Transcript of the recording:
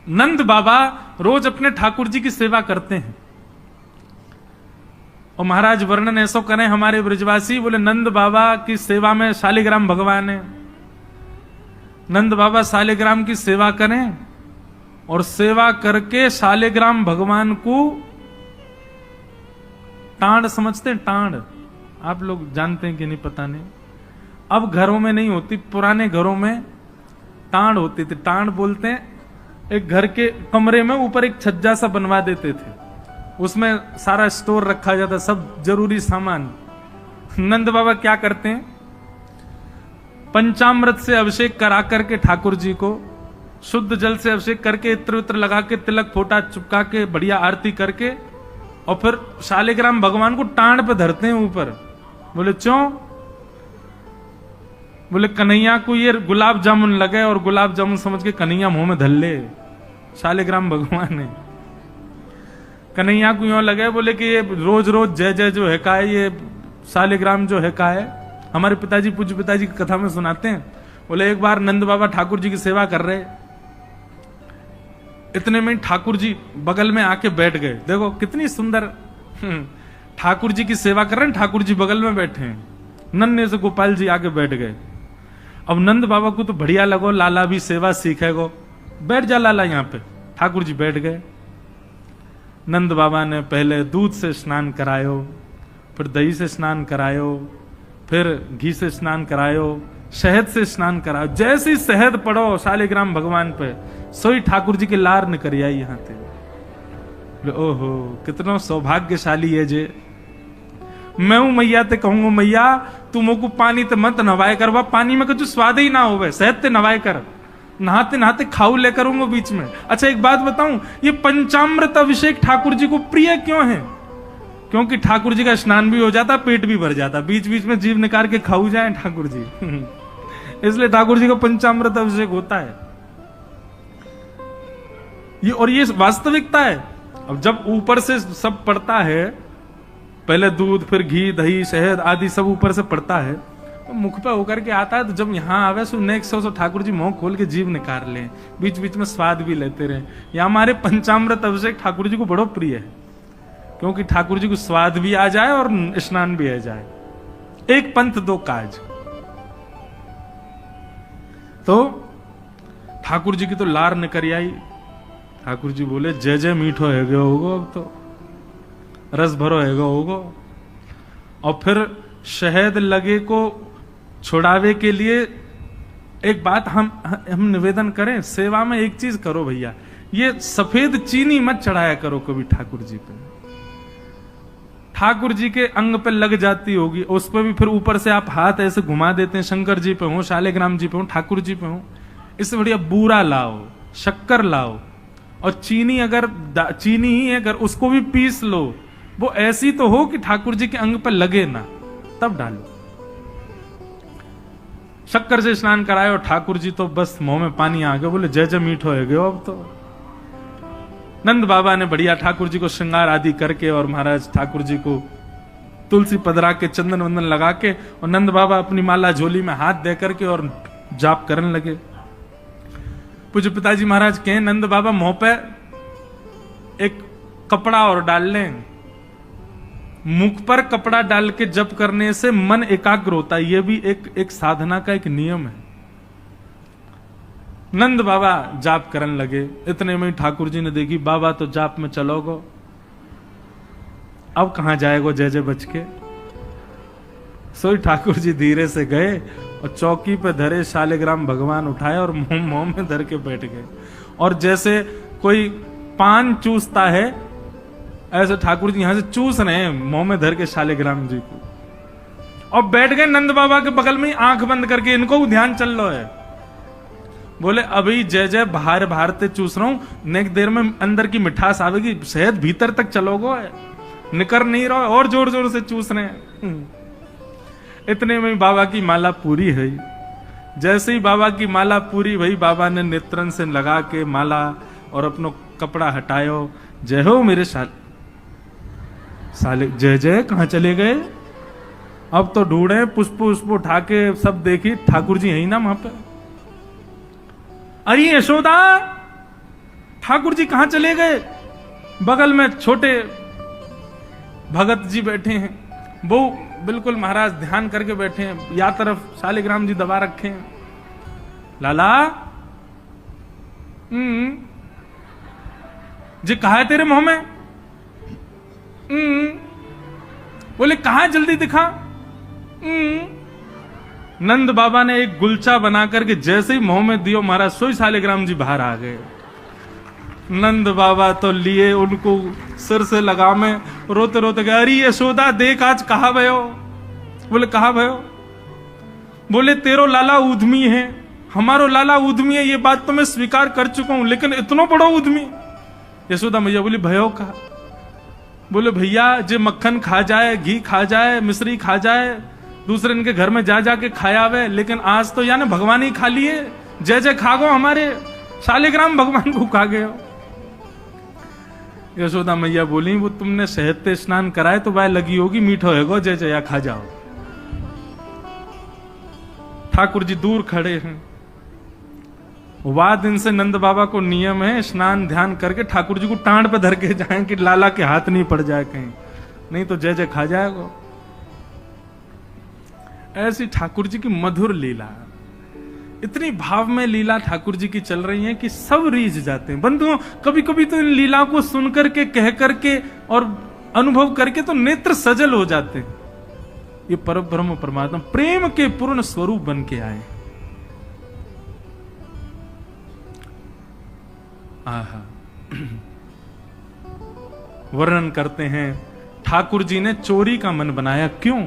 नंद बाबा रोज अपने ठाकुर जी की सेवा करते हैं। और महाराज वर्णन ऐसा करें हमारे ब्रजवासी, बोले नंद बाबा की सेवा में शालिग्राम भगवान है। नंद बाबा शालिग्राम की सेवा करें और सेवा करके शालिग्राम भगवान को टांड समझते हैं। टांड आप लोग जानते हैं कि नहीं पता नहीं, अब घरों में नहीं होती, पुराने घरों में टांड होती थी। टांड बोलते हैं एक घर के कमरे में ऊपर एक छज्जा सा बनवा देते थे, उसमें सारा स्टोर रखा जाता, सब जरूरी सामान। नंद बाबा क्या करते हैं, पंचामृत से अभिषेक करा करके ठाकुर जी को शुद्ध जल से अभिषेक करके इत्र उत्र लगा के तिलक फोटा चुपका के बढ़िया आरती करके और फिर शालिग्राम भगवान को टांड पे धरते हैं ऊपर। बोले क्यों? बोले कन्हैया को ये गुलाब जामुन लगे और गुलाब जामुन समझ के कन्हैया मुंह में धर ले। शालिग्राम भगवान ने कन्हैया को यूं लगे, बोले कि ये रोज रोज जय जय जो है का है, ये शालिग्राम जो है का है। हमारे पिताजी पूज्य पिताजी की कथा में सुनाते हैं, बोले एक बार नंद बाबा ठाकुर जी की सेवा कर रहे, इतने में ठाकुर जी बगल में आके बैठ गए। देखो कितनी सुंदर, ठाकुर जी की सेवा कर रहे हैं, ठाकुर जी बगल में बैठे हैं, नन्हे से गोपाल जी आके बैठ गए। अब नंद बाबा को तो बढ़िया लगो, लाला भी सेवा सीखेगो, बैठ जा लाला यहाँ पे। ठाकुर जी बैठ गए। नंद बाबा ने पहले दूध से स्नान करायो, फिर दही से स्नान करायो, फिर घी से स्नान करायो, शहद से स्नान करायो। जैसे ही शहद पड़ो शालिग्राम भगवान पे, सोई ठाकुर जी के लार निकल आई यहाँ थे। ओहो कितना सौभाग्यशाली है जे। मैं हूं मैया ते कहूंगा, मैया तू मोको पानी ते मत नवाए कर, वह पानी में कुछ स्वाद ही ना होवे, शहद ते नवाए कर, नहाते नहाते खाऊ ले करूंगा बीच में। अच्छा एक बात बताऊं, ये पंचामृत अभिषेक ठाकुर जी को प्रिय क्यों है? क्योंकि ठाकुर जी का स्नान भी हो जाता, पेट भी भर जाता, बीच बीच में जीव निकाल के खाऊ जाए ठाकुर जी। इसलिए ठाकुर जी का पंचामृत अभिषेक होता है ये, और ये वास्तविकता है। अब जब ऊपर से सब पड़ता है, पहले दूध फिर घी दही शहद आदि सब ऊपर से पड़ता है, तो मुख पे होकर के आता है, तो जब यहाँ आवे so next so Thakur ji मुंह खोल के जीव निकाल ले, बीच बीच में स्वाद भी लेते रहे। या हमारे पंचामृत अभिषेक ठाकुर जी को बड़ो प्रिय है, क्योंकि ठाकुर जी को स्वाद भी आ जाए और स्नान भी आ जाए। एक पंथ दो काज। तो ठाकुर जी की तो लार निकल आई। ठाकुर जी बोले जय जय मीठो है गयो होगो, अब तो रस भरो है गयो होगो। और फिर शहद लगे को छुड़ावे के लिए एक बात हम निवेदन करें, सेवा में एक चीज करो भैया, ये सफेद चीनी मत चढ़ाया करो कभी ठाकुर जी पे। ठाकुर जी के अंग पे लग जाती होगी, उस पर भी फिर ऊपर से आप हाथ ऐसे घुमा देते हैं, शंकर जी पे हो, शालिग्राम जी पे हो, ठाकुर जी पे हो। इससे बढ़िया बूरा लाओ, शक्कर लाओ, और चीनी अगर चीनी ही अगर उसको भी पीस लो, वो ऐसी तो हो कि ठाकुर जी के अंग पे लगे ना, तब डालो। शक्कर से स्नान कराए और ठाकुर जी तो बस मुंह में पानी आ गया, बोले जय जय मीठो है गयो अब तो। नंद बाबा ने बढ़िया ठाकुर जी को श्रृंगार आदि करके और महाराज ठाकुर जी को तुलसी पधरा के चंदन वंदन लगा के, और नंद बाबा अपनी माला झोली में हाथ दे करके और जाप करने लगे। पूज्य पिताजी महाराज कहे नंद बाबा मुंह पे एक कपड़ा और डाल लें, मुख पर कपड़ा डाल के जप करने से मन एकाग्र होता है, यह भी एक साधना का एक नियम है। नंद बाबा जाप करने लगे। इतने में ठाकुर जी ने देखी बाबा तो जाप में चलोगो, अब कहां जाएगो जय जय बच के। सोई ठाकुर जी धीरे से गए और चौकी पे धरे शालिग्राम भगवान उठाए और मुंह में धर के बैठ गए। और जैसे कोई पान चूसता है, ऐसे ठाकुर जी यहां से चूस रहे हैं मुंह में धर के शालिग्राम जी को, और बैठ गए नंद बाबा के बगल में आंख बंद करके। इनको ध्यान चल रहा है, बोले अभी जय जय बाहर बाहर ते चूस रहा हूं, नेक देर में अंदर की मिठास आवेगी, शहद भीतर तक चलोगो, निकर नहीं रहो, और जोर जोर से चूस रहे हैं। इतने में बाबा की माला पूरी है। जैसे ही बाबा की माला पूरी भई, बाबा ने नेत्रन से लगा के माला और अपनो कपड़ा हटायो। जय हो मेरे साले जय जय कहां चले गए? अब तो ढूंढे, पुष्प उष्प उठा के सब देखी, ठाकुर जी यही ना वहां पे। अरे यशोदा ठाकुर जी कहां चले गए? बगल में छोटे भगत जी बैठे हैं, वो बिल्कुल महाराज ध्यान करके बैठे हैं, या तरफ शालिग्राम जी दबा रखे हैं। लाला जी कहा है तेरे मुंह में? बोले कहा है, जल्दी दिखा। नंद बाबा ने एक गुलचा बना करके जैसे ही मुंह में दियो महाराज, सोई शालिग्राम जी बाहर आ गए। नंद बाबा तो लिए उनको सिर से लगा में, रोते रोते गए, अरे यशोदा देख आज कहा भयो? बोले कहा भयो? बोले तेरो लाला उद्यमी है, हमारो लाला उद्यमी है, ये बात तो मैं स्वीकार कर चुका हूं, लेकिन इतना बड़ा उद्यमी? यशोदा मैया बोली भयो का? बोले भैया जे मक्खन खा जाए, घी खा जाए, मिश्री खा जाए, दूसरे इनके घर में जा जाके खाया वे, लेकिन आज तो यानी भगवान ही खा लिए, जय जय खा गो, हमारे शालिग्राम भगवान को खा गए हो। यशोदा मैया बोली वो तुमने शहद से स्नान कराए तो वह लगी होगी, मीठो है गो, जय जया खा जाओ। ठाकुर जी दूर खड़े हैं। वाह दिन से नंद बाबा को नियम है स्नान ध्यान करके ठाकुर जी को टांड पे धर के जाएं कि लाला के हाथ नहीं पड़ जाए कहीं, नहीं तो जय जय खा जाएगा। ऐसी ठाकुर जी की मधुर लीला, इतनी भाव में लीला ठाकुर जी की चल रही है कि सब रीझ जाते हैं। बंधुओं कभी कभी तो इन लीला को सुन करके, कह करके और अनुभव करके तो नेत्र सजल हो जाते हैं। ये परब्रह्म परमात्मा प्रेम के पूर्ण स्वरूप बन के आए। आहा वर्णन करते हैं ठाकुर जी ने चोरी का मन बनाया, क्यों?